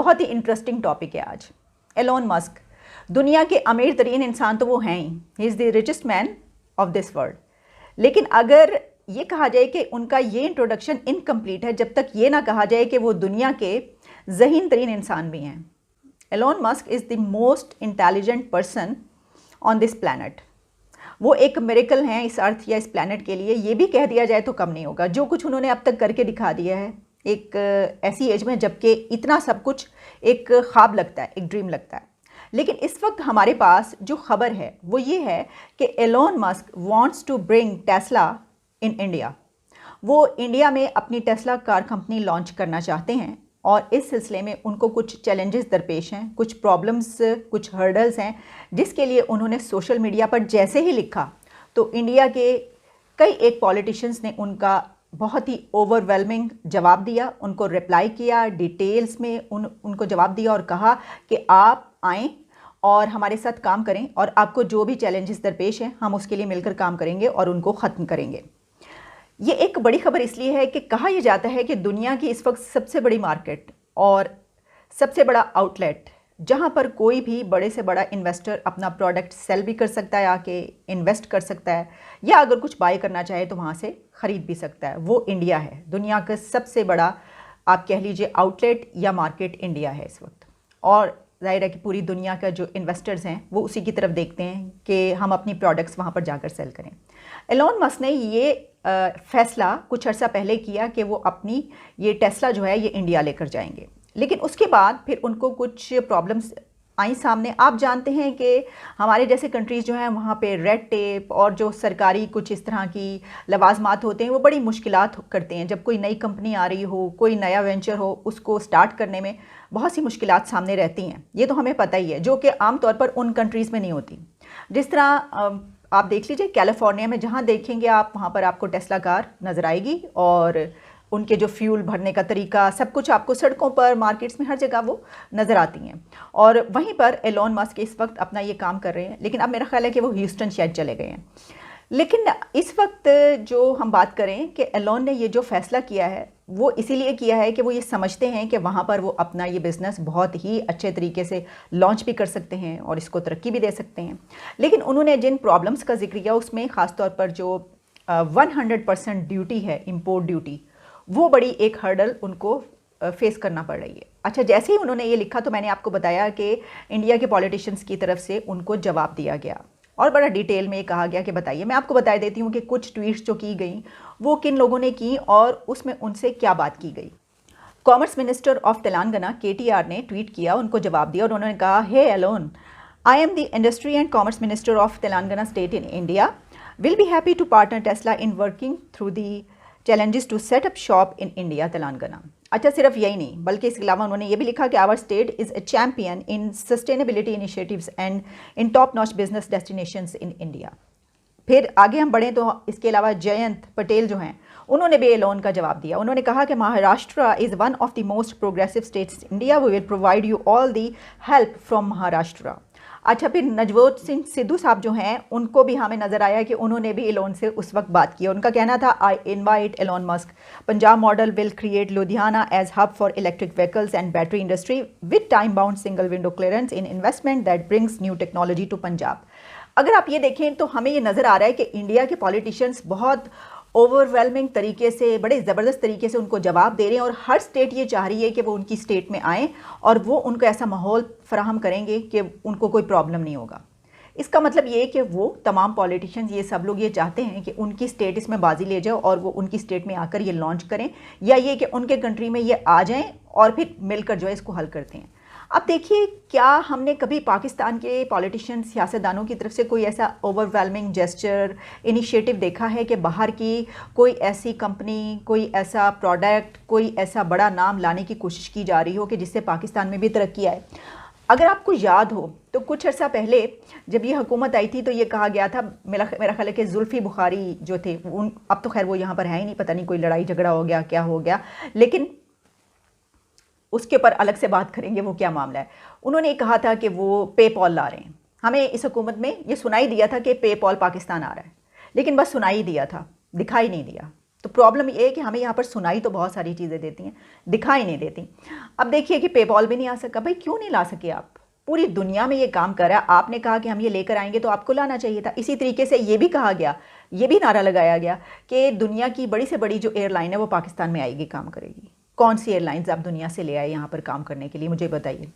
बहुत ही interesting topic है आज। एलोन मस्क दुनिया के अमीर तरीन इंसान तो वो हैं he is the richest man of this world. लेकिन अगर ये कहा जाए कि उनका ये इंट्रोडक्शन इनकम्प्लीट है जब तक ये ना कहा जाए कि वो दुनिया के ज़हीन तरीन इंसान भी हैं। Elon Musk is the most intelligent person on this planet. वो एक मिरेकल हैं इस अर्थ या इस प्लैनेट के लिए, ये भी कह दिया जाए तो कम नहीं होगा। जो कुछ उन्होंने अब तक करके दिखा दिया है एक ऐसी एज में जबकि इतना सब कुछ एक ख्वाब लगता है, एक ड्रीम लगता है। लेकिन इस वक्त हमारे पास जो खबर है वो ये है कि Elon Musk wants to bring Tesla in India. वो इंडिया में अपनी टेस्ला कार कंपनी लॉन्च करना चाहते हैं और इस सिलसिले में उनको कुछ चैलेंजेस दरपेश हैं, कुछ प्रॉब्लम्स, कुछ हर्डल्स हैं, जिसके लिए उन्होंने सोशल मीडिया पर जैसे ही लिखा तो इंडिया के कई एक पॉलिटिशियंस ने उनका बहुत ही ओवरवेलमिंग जवाब दिया, उनको रिप्लाई किया, डिटेल्स में उनको जवाब दिया और कहा कि आप आएँ और हमारे साथ काम करें और आपको जो भी चैलेंजेस दरपेश हैं हम उसके लिए मिलकर काम करेंगे और उनको ख़त्म करेंगे। ये एक बड़ी खबर इसलिए है कि कहा यह जाता है कि दुनिया की इस वक्त सबसे बड़ी मार्केट और सबसे बड़ा आउटलेट जहां पर कोई भी बड़े से बड़ा इन्वेस्टर अपना प्रोडक्ट सेल भी कर सकता है, आके इन्वेस्ट कर सकता है, या अगर कुछ बाय करना चाहे तो वहां से ख़रीद भी सकता है, वो इंडिया है। दुनिया का सबसे बड़ा आप कह लीजिए आउटलेट या मार्केट इंडिया है इस वक्त। और ज़ाहिर है कि पूरी दुनिया का जो इन्वेस्टर्स हैं वो उसी की तरफ देखते हैं कि हम अपनी प्रोडक्ट्स वहाँ पर जाकर सेल करें। एलोन मस्क ने ये फ़ैसला कुछ अर्सा पहले किया कि वो अपनी ये टेस्ला जो है ये इंडिया लेकर जाएंगे, लेकिन उसके बाद फिर उनको कुछ प्रॉब्लम्स आई सामने। आप जानते हैं कि हमारे जैसे कंट्रीज़ जो हैं वहाँ पे रेड टेप और जो सरकारी कुछ इस तरह की लवाजमात होते हैं वो बड़ी मुश्किलात करते हैं। जब कोई नई कंपनी आ रही हो, कोई नया वेंचर हो, उसको स्टार्ट करने में बहुत सी मुश्किलात सामने रहती हैं, ये तो हमें पता ही है, जो कि आम तौर पर उन कंट्रीज़ में नहीं होती। जिस तरह आप देख लीजिए कैलिफोर्निया में जहाँ देखेंगे आप वहाँ पर आपको टेस्ला कार नज़र आएगी और उनके जो फ्यूल भरने का तरीका सब कुछ आपको सड़कों पर, मार्केट्स में, हर जगह वो नज़र आती हैं। और वहीं पर एलोन मस्क इस वक्त अपना ये काम कर रहे हैं, लेकिन अब मेरा ख्याल है कि वो ह्यूस्टन शायद चले गए हैं। लेकिन इस वक्त जो हम बात करें कि एलोन ने ये जो फ़ैसला किया है वो इसीलिए किया है कि वो ये समझते हैं कि वहाँ पर वो अपना ये बिज़नेस बहुत ही अच्छे तरीके से लॉन्च भी कर सकते हैं और इसको तरक्की भी दे सकते हैं। लेकिन उन्होंने जिन प्रॉब्लम्स का जिक्र किया उसमें ख़ास तौर पर जो 100% ड्यूटी है, इम्पोर्ट ड्यूटी, वो बड़ी एक हर्डल उनको फेस करना पड़ रही है। अच्छा, जैसे ही उन्होंने ये लिखा तो मैंने आपको बताया कि इंडिया के पॉलिटिशियंस की तरफ से उनको जवाब दिया गया और बड़ा डिटेल में कहा गया कि बताइए। मैं आपको बता देती हूँ कि कुछ ट्वीट्स जो की गई वो किन लोगों ने की और उसमें उनसे क्या बात की गई। Commerce minister of Telangana KTR ने ट्वीट किया, उनको जवाब दिया और उन्होंने कहा, hey Elon, I am the industry and commerce minister of Telangana state in India, will be happy to partner Tesla in working through the challenges to set up shop in India, Telangana. अच्छा, सिर्फ यही नहीं बल्कि इसके अलावा उन्होंने ये भी लिखा कि our state is a champion in sustainability initiatives and in top notch business destinations in India. फिर आगे हम बढ़ें तो इसके अलावा जयंत पटेल जो हैं उन्होंने भी एलोन का जवाब दिया। उन्होंने कहा कि Maharashtra is one of the most progressive states India, we will provide you all the help from Maharashtra. अच्छा, फिर नजवोत सिंह सिद्धू साहब जो हैं उनको भी हमें नज़र आया कि उन्होंने भी एलोन से उस वक्त बात की। उनका कहना था, I invite Elon Musk, Punjab model will create Ludhiana as hub for electric vehicles and battery industry with time bound single window clearance in investment that brings new technology to Punjab. अगर आप ये देखें तो हमें ये नज़र आ रहा है कि इंडिया के पॉलिटिशियंस बहुत ओवरवेलमिंग तरीके से, बड़े ज़बरदस्त तरीके से उनको जवाब दे रहे हैं और हर स्टेट ये चाह रही है कि वो उनकी स्टेट में आएँ और वो उनको ऐसा माहौल फराहम करेंगे कि उनको कोई प्रॉब्लम नहीं होगा। इसका मतलब ये है कि वो तमाम पॉलिटिशियंस, ये सब लोग ये चाहते हैं कि उनकी स्टेट इसमें बाजी ले जाओ और वो उनकी स्टेट में आकर ये लॉन्च करें, या ये कि उनके कंट्री में ये आ जाएं और फिर मिलकर जो है इसको हल करते हैं। अब देखिए, क्या हमने कभी पाकिस्तान के पॉलिटिशियन, सियासतदानों की तरफ से कोई ऐसा ओवरवेलमिंग जेस्चर, इनिशिएटिव देखा है कि बाहर की कोई ऐसी कंपनी, कोई ऐसा प्रोडक्ट, कोई ऐसा बड़ा नाम लाने की कोशिश की जा रही हो कि जिससे पाकिस्तान में भी तरक्की आए? अगर आपको याद हो तो कुछ अर्सा पहले जब ये हुकूमत आई थी तो ये कहा गया था, मेरा ख्याल है कि जुल्फ़ी बुखारी जो थे, अब तो खैर वो यहाँ पर है ही नहीं, पता नहीं कोई लड़ाई झगड़ा हो गया, क्या हो गया, लेकिन उसके ऊपर अलग से बात करेंगे वो क्या मामला है। उन्होंने कहा था कि वो पेपॉल ला रहे हैं। हमें इस हुकूमत में ये सुनाई दिया था कि पेपॉल पाकिस्तान आ रहा है, लेकिन बस सुनाई दिया था, दिखाई नहीं दिया। तो प्रॉब्लम ये है कि हमें यहाँ पर सुनाई तो बहुत सारी चीज़ें देती हैं, दिखाई नहीं देती। अब देखिए कि पेपॉल भी नहीं आ सका। भाई क्यों नहीं ला सके आप? पूरी दुनिया में ये काम कर रहा है, आपने कहा कि हम ये लेकर आएंगे तो आपको लाना चाहिए था। इसी तरीके से ये भी कहा गया, ये भी नारा लगाया गया कि दुनिया की बड़ी से बड़ी जो एयरलाइन है वो पाकिस्तान में आएगी, काम करेगी। कौन सी एयरलाइंस आप दुनिया से ले आए यहाँ पर काम करने के लिए, मुझे बताइए।